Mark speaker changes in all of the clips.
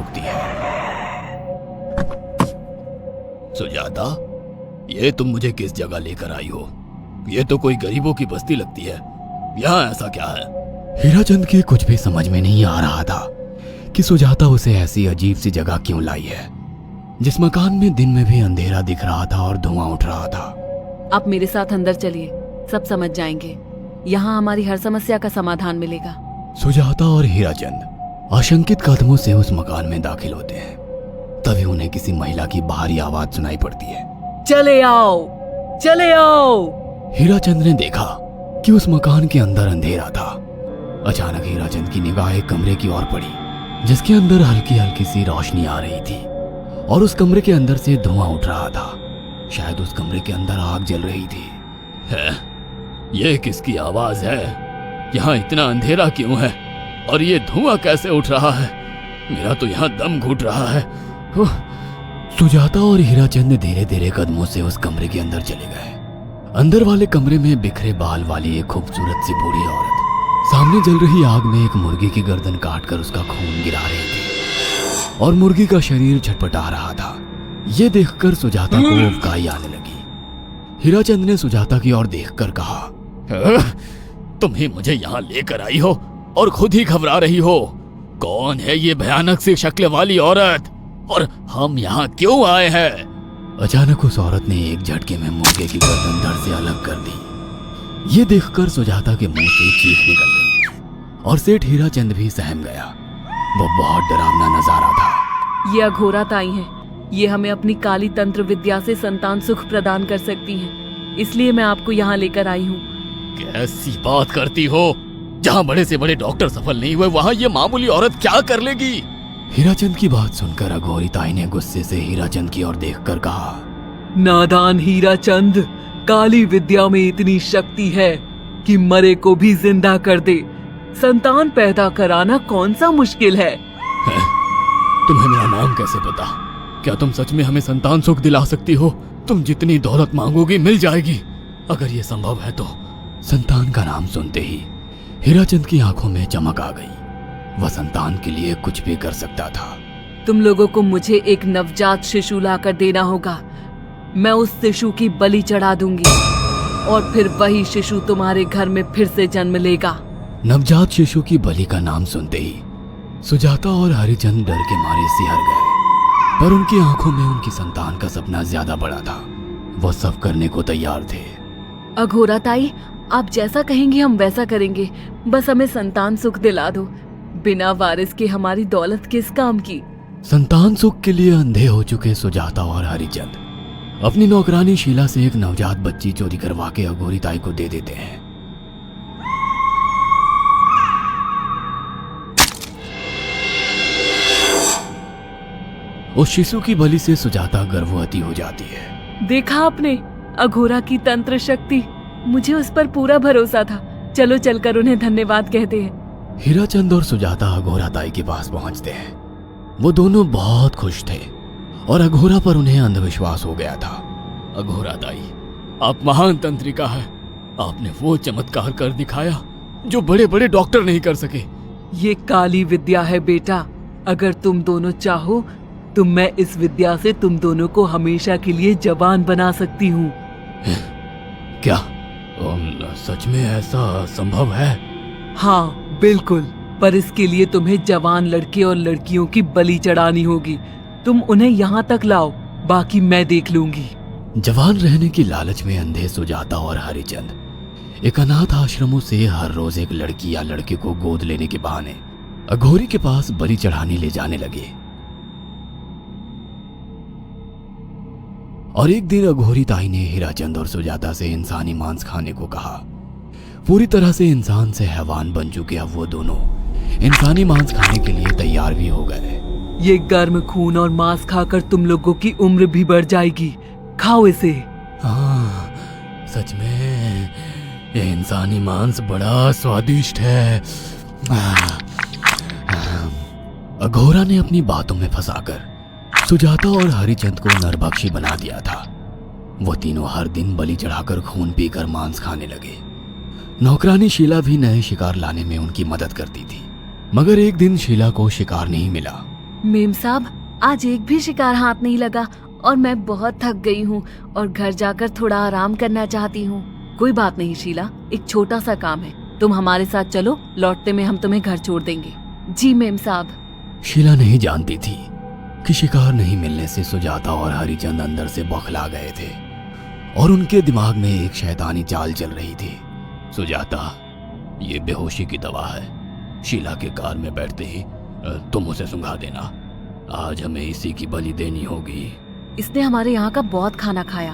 Speaker 1: रुकती है। सुजाता, ये तुम मुझे किस जगह लेकर आई हो? ये तो कोई गरीबों की बस्ती लगती है। यहाँ ऐसा क्या है? हीराचंद के कुछ भी समझ में नहीं आ रहा था कि सुजाता उसे ऐसी अजीब सी जगह क्यों लाई है, जिस मकान में दिन में भी अंधेरा दिख रहा था और धुआं उठ रहा था।
Speaker 2: आप मेरे साथ अंदर चलिए, सब समझ जाएंगे। यहाँ हमारी हर समस्या का समाधान मिलेगा।
Speaker 1: सुजाता और हीराचंद आशंकित कदमों से उस मकान में दाखिल होते हैं। तभी उन्हें किसी महिला की बाहरी आवाज सुनाई पड़ती है।
Speaker 2: चले आओ, चले आओ।
Speaker 1: हीराचंद ने देखा कि उस मकान के अंदर अंधेरा था। अचानक हीराचंद की निगाह एक कमरे की ओर पड़ी, जिसके अंदर हल्की हल्की सी रोशनी आ रही थी और उस कमरे के अंदर से धुआं उठ रहा था। शायद उस कमरे के अंदर आग जल रही थी। है? ये किसकी आवाज है? यहाँ इतना अंधेरा क्यों है और ये धुआं कैसे उठ रहा है? मेरा तो यहाँ दम घुट रहा है। सुजाता और हीराचंद धीरे धीरे कदमों से उस कमरे के अंदर चले गए। अंदर वाले कमरे में बिखरे बाल वाली एक खूबसूरत सी बूढ़ी औरत सामने जल रही आग में एक मुर्गी की गर्दन काटकर उसका खून गिरा रही थी और मुर्गी का शरीर छटपटा रहा था। ये देखकर सुजाता को उबकाई आने लगी। हीराचंद ने सुजाता की ओर देखकर कहा, तुम ही मुझे यहाँ लेकर आई हो और खुद ही घबरा रही हो। कौन है ये भयानक सी शक्ल वाली औरत और हम यहाँ क्यों आए हैं? अचानक उस औरत ने एक झटके में मुर्गे की गर्दन धड़ से अलग कर दी। ये देखकर सुजाता के मुंह से चीख निकल गई और सेठ हीराचंद भी सहम गया। वो बहुत डरावना नजारा था।
Speaker 2: ये अघोरा ताई हैं। ये हमें अपनी काली तंत्र विद्या से संतान सुख प्रदान कर सकती हैं। इसलिए मैं आपको यहाँ लेकर आई हूँ।
Speaker 1: कैसी बात करती हो? जहाँ बड़े से बड़े डॉक्टर सफल नहीं हुए, वहाँ ये मामूली औरत क्या कर लेगी? हीराचंद की बात सुनकर अघोरी ताई ने गुस्से से हीराचंद की ओर देखकर कहा,
Speaker 2: नादान हीराचंद, काली विद्या में इतनी शक्ति है कि मरे को भी जिंदा कर दे। संतान पैदा कराना कौन सा मुश्किल है?
Speaker 1: तुम्हें मेरा नाम कैसे पता? क्या तुम सच में हमें संतान सुख दिला सकती हो? तुम जितनी दौलत मांगोगी मिल जाएगी, अगर ये संभव है तो। संतान का नाम सुनते ही हीराचंद की आंखों में चमक आ गई। वह संतान के लिए कुछ भी कर सकता था।
Speaker 2: तुम लोगों को मुझे एक नवजात शिशु लाकर देना होगा। मैं उस शिशु की बलि चढ़ा दूंगी और फिर वही शिशु तुम्हारे घर में फिर से जन्म लेगा।
Speaker 1: नवजात शिशु की बलि का नाम सुनते ही सुजाता और हरिचंद डर के मारे सिहर गए, पर उनकी आंखों में उनकी संतान का सपना ज्यादा बड़ा था। वो सब करने को तैयार थे।
Speaker 2: अघोरा ताई, आप जैसा कहेंगे हम वैसा करेंगे। बस हमें संतान सुख दिला दो। बिना वारिस के हमारी दौलत किस काम की?
Speaker 1: संतान सुख के लिए अंधे हो चुके सुजाता और हरिचंद अपनी नौकरानी शीला से एक नवजात बच्ची चोरी करवा के अघोरी ताई को दे देते हैं। उस शिशु की बलि से सुजाता गर्भवती हो जाती है।
Speaker 2: देखा आपने अघोरा की तंत्र शक्ति? मुझे उस पर पूरा भरोसा था। चलो चलकर उन्हें धन्यवाद कहते हैं।
Speaker 1: हीराचंद और सुजाता अघोरा ताई के पास पहुंचते हैं। वो दोनों बहुत खुश थे और अघोरा पर उन्हें अंधविश्वास हो गया था। अघोरा ताई, आप महान तंत्रिका है। आपने वो चमत्कार कर दिखाया जो बड़े बड़े डॉक्टर नहीं कर सके।
Speaker 2: ये काली विद्या है बेटा। अगर तुम दोनों चाहो तो मैं इस विद्या से तुम दोनों को हमेशा के लिए जवान बना सकती हूँ।
Speaker 1: क्या सच में ऐसा संभव है?
Speaker 2: हाँ बिल्कुल, पर इसके लिए तुम्हें जवान लड़के और लड़कियों की बलि चढ़ानी होगी। तुम उन्हें यहाँ तक लाओ, बाकी मैं देख लूंगी।
Speaker 1: जवान रहने की लालच में अंधे सुजाता और हरिचंद एक अनाथ आश्रमों से हर रोज एक लड़की या लड़के को गोद लेने के बहाने अघोरी के पास बलि चढ़ाने ले जाने लगे। और एक दिन अघोरी ताई ने हीराचंद और सुजाता से इंसानी मांस खाने को कहा। पूरी तरह से इंसान से हैवान बन चुके अब वो दोनों इंसानी मांस खाने के लिए तैयार भी हो गए।
Speaker 2: ये गर्म खून और मांस खाकर तुम लोगों की उम्र भी बढ़ जाएगी। खाओ इसे।
Speaker 1: हाँ, सच में ये इंसानी मांस बड़ा स्वादिष्ट है। अघोरा ने अपनी बातों में फंसाकर सुजाता और हरिचंद को नरभक्षी बना दिया था। वो तीनों हर दिन बलि चढ़ाकर खून पीकर मांस खाने लगे। नौकरानी शीला भी नए शिकार लाने में उनकी मदद करती थी, मगर एक दिन शीला को शिकार नहीं मिला
Speaker 2: मेम साहब, आज एक भी शिकार हाथ नहीं लगा और मैं बहुत थक गई हूँ और घर जाकर थोड़ा आराम करना चाहती हूँ। कोई बात नहीं शीला, एक छोटा सा काम है, तुम हमारे साथ चलो, लौटते में हम तुम्हें घर छोड़ देंगे। जी मेम साहब।
Speaker 1: शीला नहीं जानती थी कि शिकार नहीं मिलने से सुजाता और हरिचंद अंदर से बौखला गए थे और उनके दिमाग में एक शैतानी चाल चल रही थी। सुजाता, ये बेहोशी की दवा है। शीला के कार में बैठते ही तुम उसे सुंघा देना। आज हमें इसी की बलि देनी होगी।
Speaker 2: इसने हमारे यहाँ का बहुत खाना खाया,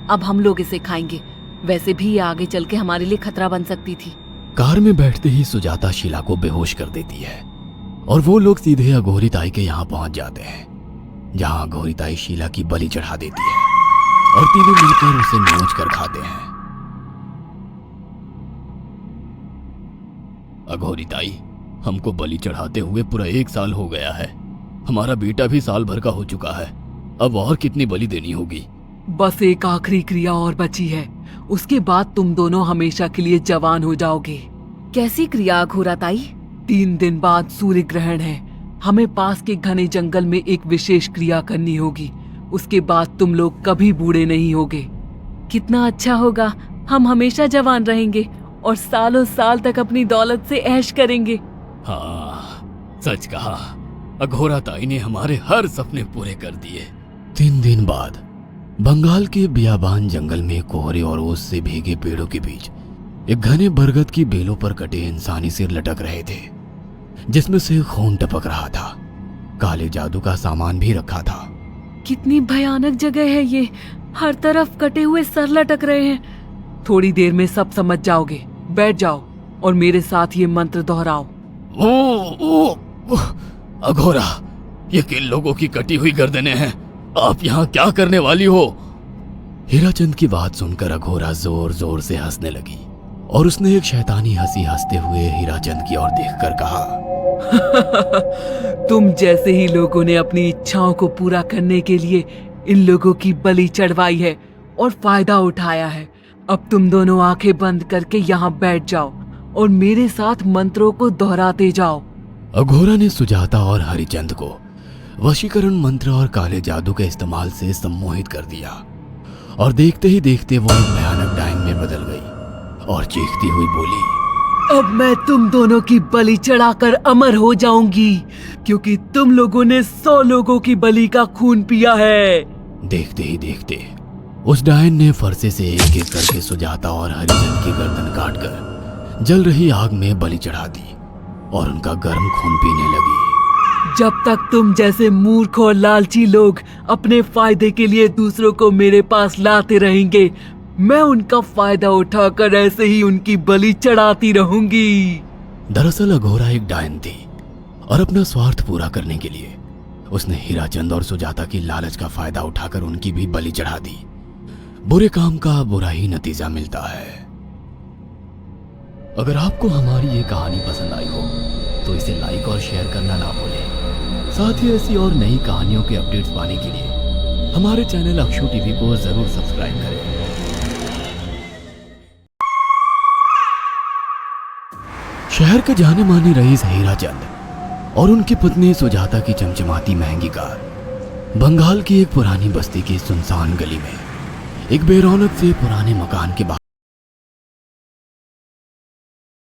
Speaker 2: अब हम लोग इसे खाएंगे। वैसे भी ये आगे चल के हमारे लिए खतरा बन सकती थी।
Speaker 1: कार में बैठते ही सुजाता शीला को बेहोश कर देती है और वो लोग सीधे अघोरी ताई के यहाँ पहुंच जाते हैं, जहाँ अघोरी ताई शीला की बलि चढ़ा देती है और तीनों मिलकर उसे नोच कर खाते हैं। अघोरी ताई, हमको बलि चढ़ाते हुए पूरा 1 साल हो गया है। हमारा बेटा भी साल भर का हो चुका है। अब और कितनी बलि देनी होगी?
Speaker 2: बस एक आखिरी क्रिया और बची है, उसके बाद तुम दोनों हमेशा के लिए जवान हो जाओगे। कैसी क्रिया अघोरा ताई? 3 दिन बाद सूर्य ग्रहण है, हमें पास के घने जंगल में एक विशेष क्रिया करनी होगी। उसके बाद तुम लोग कभी बूढ़े नहीं होगे। कितना अच्छा होगा, हम हमेशा जवान रहेंगे और सालों साल तक अपनी दौलत से ऐश करेंगे।
Speaker 1: हाँ, सच कहा। अघोरा ताई ने हमारे हर सपने पूरे कर दिए। 3 दिन बाद बंगाल के बियाबान जंगल में कोहरे और ओस से भीगे पेड़ों के बीच एक घने बरगद की बेलों पर कटे इंसानी सिर लटक रहे थे, जिसमें से खून टपक रहा था। काले जादू का सामान भी रखा था।
Speaker 2: कितनी भयानक जगह है ये, हर तरफ कटे हुए सर लटक रहे हैं। थोड़ी देर में सब समझ जाओगे, बैठ जाओ और मेरे साथ ये मंत्र दोहराओ।
Speaker 1: ओ, अघोरा, ये किन लोगों की कटी हुई गर्दनें हैं? आप यहाँ क्या करने वाली हो? हीराचंद की बात सुनकर अघोरा जोर जोर से हंसने लगी और उसने एक शैतानी हंसी हंसते हुए हीराचंद की ओर देखकर कहा,
Speaker 2: तुम जैसे ही लोगों ने अपनी इच्छाओं को पूरा करने के लिए इन लोगों की बलि चढ़वाई है और फायदा उठाया है। अब तुम दोनों आंखें बंद करके यहाँ बैठ जाओ और मेरे साथ मंत्रों को दोहराते जाओ।
Speaker 1: अघोरा ने सुजाता और हरिचंद को वशीकरण मंत्र और काले जादू के इस्तेमाल से सम्मोहित कर दिया और देखते ही देखते वो एक भयानक डायन में बदल गई और चीखती हुई बोली,
Speaker 2: अब मैं तुम दोनों की बलि चढ़ाकर अमर हो जाऊंगी, क्योंकि तुम लोगों ने 100 लोगों की बलि का खून पिया है।
Speaker 1: देखते ही देखते उस डायन ने फरसे से एक एक करके सुजाता और हरिचंद की गर्दन काटकर जल रही आग में बलि चढ़ा दी और उनका गर्म खून पीने लगी।
Speaker 2: जब तक तुम जैसे मूर्ख और लालची लोग अपने फायदे के लिए दूसरों को मेरे पास लाते रहेंगे, मैं उनका फायदा उठाकर ऐसे ही उनकी बलि चढ़ाती रहूंगी।
Speaker 1: दरअसल अघोरा एक डायन थी और अपना स्वार्थ पूरा करने के लिए उसने हीराचंद और सुजाता की लालच का फायदा उठाकर उनकी भी बलि चढ़ा दी। बुरे काम का बुरा ही नतीजा मिलता है। अगर आपको हमारी ये कहानी पसंद आई हो तो इसे लाइक और शेयर करना ना भूलें। साथ ही ऐसी और नई कहानियों के अपडेट्स पाने के लिए हमारे चैनल अक्षु टीवी को जरूर सब्सक्राइब करें। शहर के जाने माने रईस हीराचंद और उनकी पत्नी सुजाता की चमचमाती महंगी कार बंगाल की एक पुरानी बस्ती की सुनसान गली में एक बेरौनक से पुराने मकान के बाहर